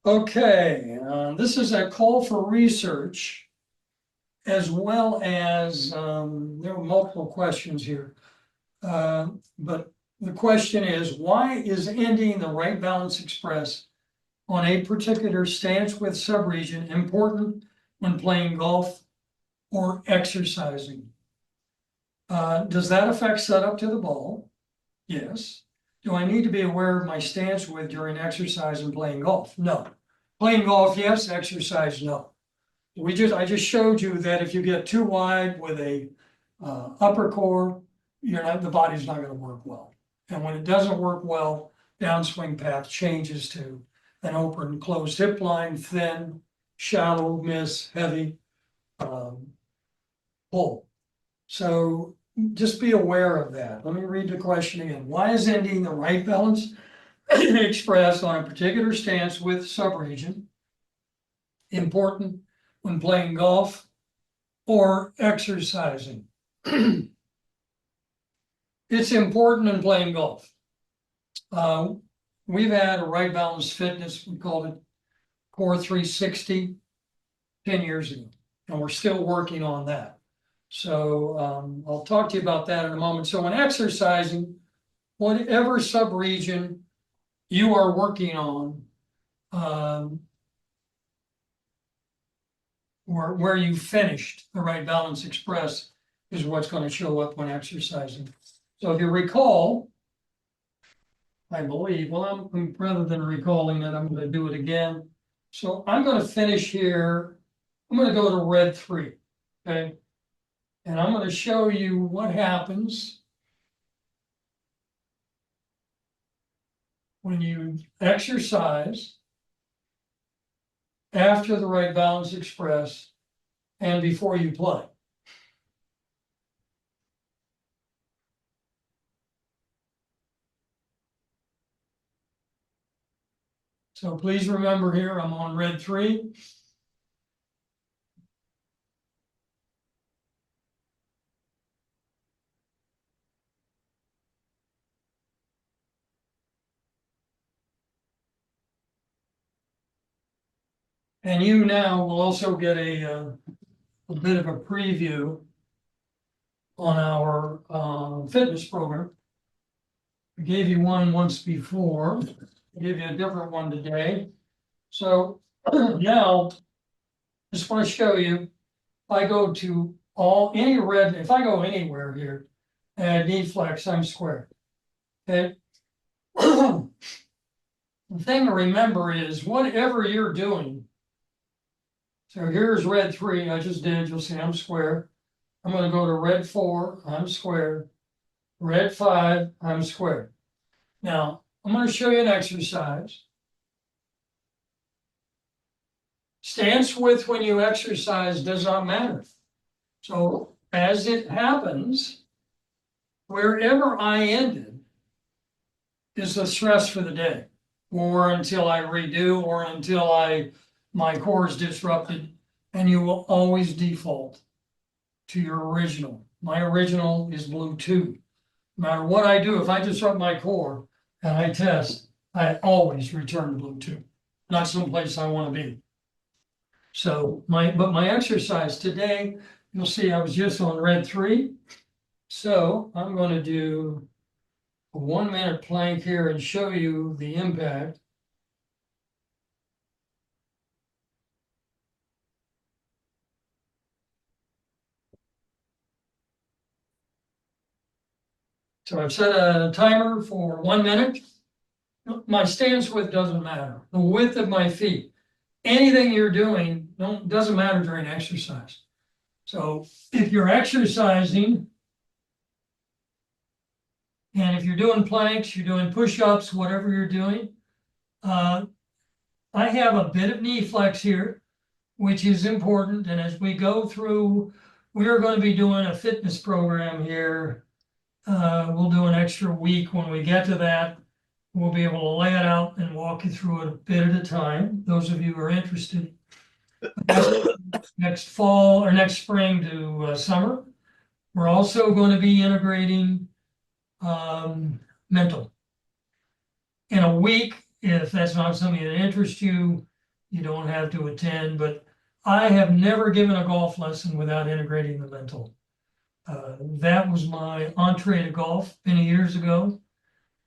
Okay, this is a call for research as well as, there are multiple questions here. But the question is, why is ending the Wright Balance Express on a particular stance with subregion important when playing golf or exercising? Does that affect setup to the ball? Yes. Do I need to be aware of my stance with during exercise and playing golf? No. Playing golf, yes. Exercise, no. I just showed you that if you get too wide with a upper core, the body's not going to work well. And when it doesn't work well, downswing path changes to an open, closed hip line, thin, shallow, miss, heavy, pull. So just be aware of that. Let me read the question again. Why is ending the Wright Balance Express on a particular stance with subregion important when playing golf or exercising? It's important in playing golf. We've had a Wright Balance Fitness, we called it Core 360 10 years ago, and we're still working on that. So I'll talk to you about that in a moment. So when exercising, whatever subregion you are working on, where you finished the Wright Balance Express is what's going to show up when exercising. So if you recall, I believe, well, rather than recalling it, I'm going to do it again. So I'm going to finish here. I'm going to go to red 3, okay? And I'm going to show you what happens when you exercise after the Wright Balance Express and before you play. So please remember here, I'm on red 3. And you now will also get a bit of a preview on our fitness program. I gave you one once before. I gave you a different one today. So now, just want to show you, if I go to any red, if I go anywhere here, and knee flex, I'm square. Okay. The thing to remember is whatever you're doing. So here's red 3, I just did, you'll see I'm square. I'm going to go to red 4, I'm square. Red 5, I'm square. Now, I'm going to show you an exercise. Stance width when you exercise does not matter. So as it happens, wherever I ended is the stress for the day, or until I redo, or until my core is disrupted, and you will always default to your original. My original is blue 2. No matter what I do, if I disrupt my core and I test, I always return to blue 2, not someplace I want to be. So my exercise today, you'll see I was just on red 3. So I'm going to do a 1-minute plank here and show you the impact. So I've set a timer for 1 minute. My stance width doesn't matter. The width of my feet. Anything you're doing doesn't matter during exercise. So if you're exercising, and if you're doing planks, you're doing push-ups, whatever you're doing, I have a bit of knee flex here, which is important. And as we go through, we are going to be doing a fitness program here. We'll do an extra week when we get to that. We'll be able to lay it out and walk you through it a bit at a time. Those of you who are interested. Next fall or next spring to summer, we're also going to be integrating mental. In a week, if that's not something that interests you, You don't have to attend, but I have never given a golf lesson without integrating the mental. That was my entree to golf many years ago,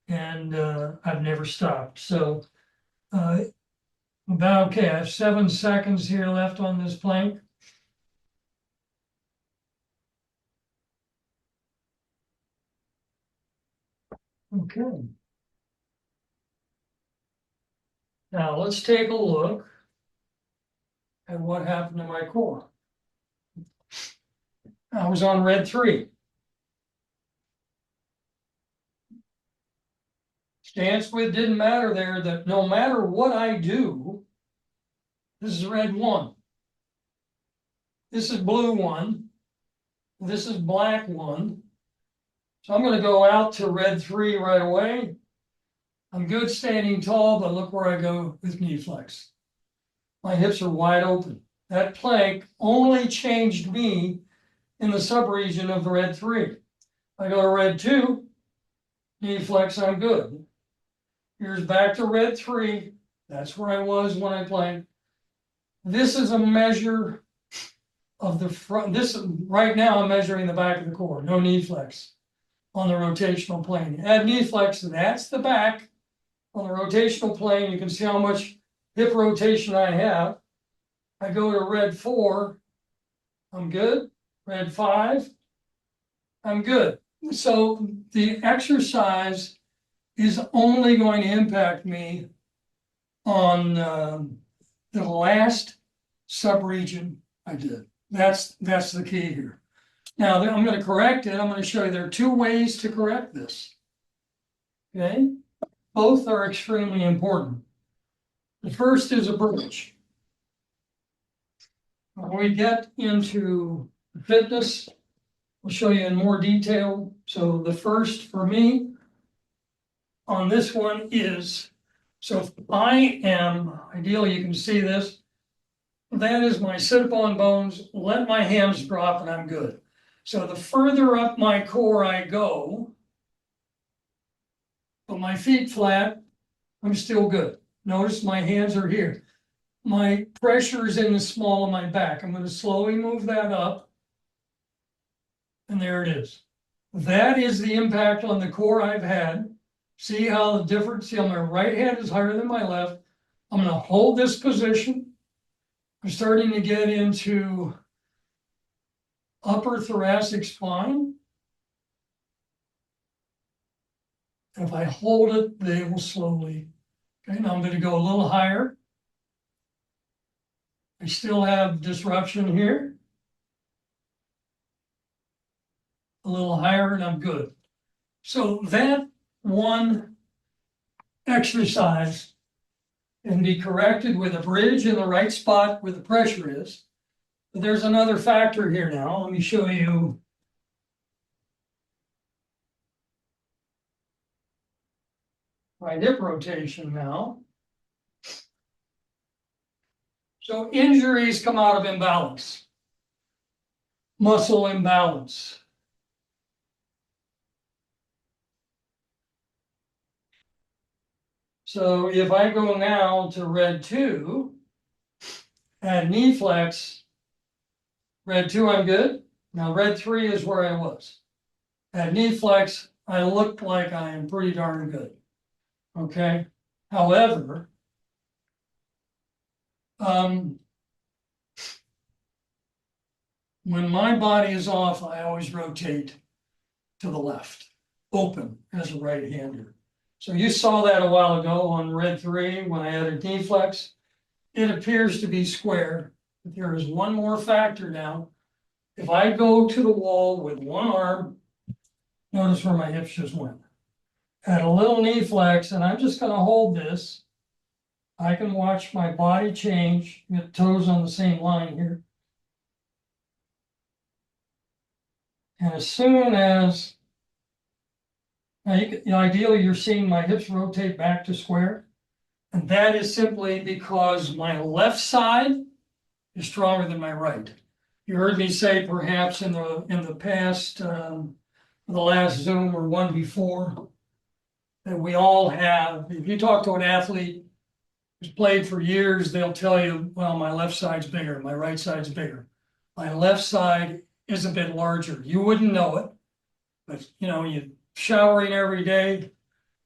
and I've never stopped. So okay, I have 7 seconds here left on this plank. Okay. Now let's take a look at what happened to my core. I was on red 3. Stance width didn't matter there, that no matter what I do, this is red 1. This is blue 1. This is black 1. So I'm going to go out to red 3 right away. I'm good standing tall, but look where I go with knee flex. My hips are wide open. That plank only changed me in the subregion of the red 3. I go to red 2, knee flex, I'm good. Here's back to red 3. That's where I was when I played. This is a measure of the front. Right now I'm measuring the back of the core, no knee flex on the rotational plane. Add knee flex, that's the back. On the rotational plane, you can see how much hip rotation I have. I go to red 4, I'm good. Red 5, I'm good. So the exercise is only going to impact me on the last subregion I did. That's the key here. Now I'm going to correct it. I'm going to show you there are 2 ways to correct this. Okay, both are extremely important. The first is a bridge. When we get into fitness, we'll show you in more detail. So the first for me on this one is, so if I am, ideally you can see this, that is my sit-up-on bones, let my hands drop and I'm good. So the further up my core I go, but my feet flat, I'm still good. Notice my hands are here. My pressure is in the small of my back. I'm going to slowly move that up. And there it is. That is the impact on the core I've had. See how the difference, see how my right hand is higher than my left. I'm going to hold this position. I'm starting to get into upper thoracic spine. If I hold it, they will slowly. Okay, now I'm going to go a little higher. I still have disruption here. A little higher and I'm good. So that one exercise can be corrected with a bridge in the right spot where the pressure is. But there's another factor here now. Let me show you. My hip rotation now. So injuries come out of imbalance, muscle imbalance. So if I go now to red 2, add knee flex, red 2, I'm good. Now red 3 is where I was. At knee flex, I look like I am pretty darn good. Okay. However, when my body is off, I always rotate to the left, open as a right-hander. So you saw that a while ago on red 3 when I added knee flex. It appears to be square, but there is one more factor now. If I go to the wall with one arm, notice where my hips just went. Add a little knee flex, and I'm just going to hold this. I can watch my body change, get toes on the same line here. And as soon as, ideally you're seeing my hips rotate back to square. And that is simply because my left side is stronger than my right. You heard me say perhaps in the past, the last Zoom or one before, that we all have, if you talk to an athlete, who's played for years, they'll tell you, well, my left side's bigger, my right side's bigger. My left side is a bit larger. You wouldn't know it, but you know, you showering every day,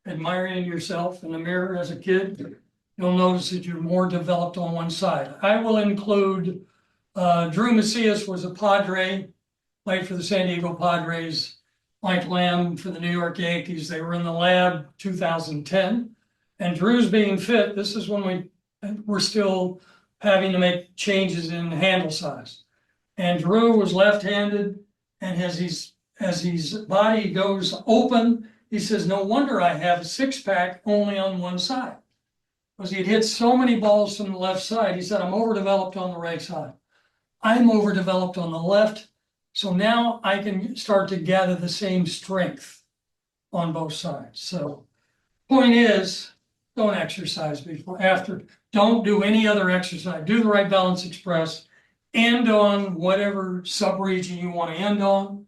admiring yourself in the mirror as a kid, you'll notice that you're more developed on one side. I will include Drew Macias was a Padre, played for the San Diego Padres. Mike Lamb for the New York Yankees. They were in the lab 2010. And Drew's being fit. This is when we're still having to make changes in handle size. And Drew was left-handed, and as his body goes open, he says, no wonder I have a six-pack only on one side. Because he'd hit so many balls from the left side. He said, I'm overdeveloped on the right side. I'm overdeveloped on the left. So now I can start to gather the same strength on both sides. So point is, don't exercise before, after, don't do any other exercise. Do the Wright Balance Express, end on whatever subregion you want to end on,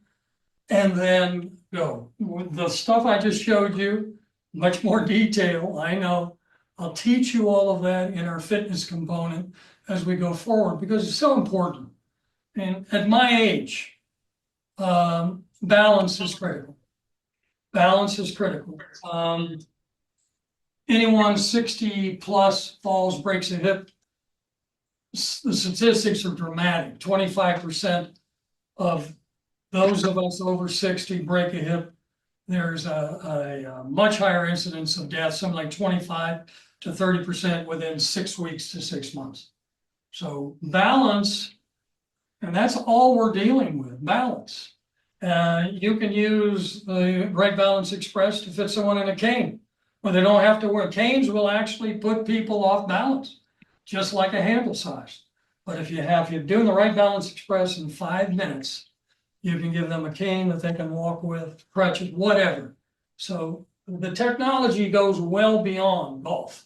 and then go. With the stuff I just showed you, much more detail, I know. I'll teach you all of that in our fitness component as we go forward, because it's so important. And at my age, balance is critical. Balance is critical. Anyone 60 plus falls, breaks a hip, the statistics are dramatic. 25% of those of us over 60 break a hip. There's a much higher incidence of death, something like 25 to 30% within 6 weeks to 6 months. So balance, and that's all we're dealing with, balance. You can use the Wright Balance Express to fit someone in a cane, where they don't have to wear. Canes will actually put people off balance, just like a handle size. But if you're doing the Wright Balance Express in 5 minutes, you can give them a cane that they can walk with, crutches, whatever. So the technology goes well beyond golf.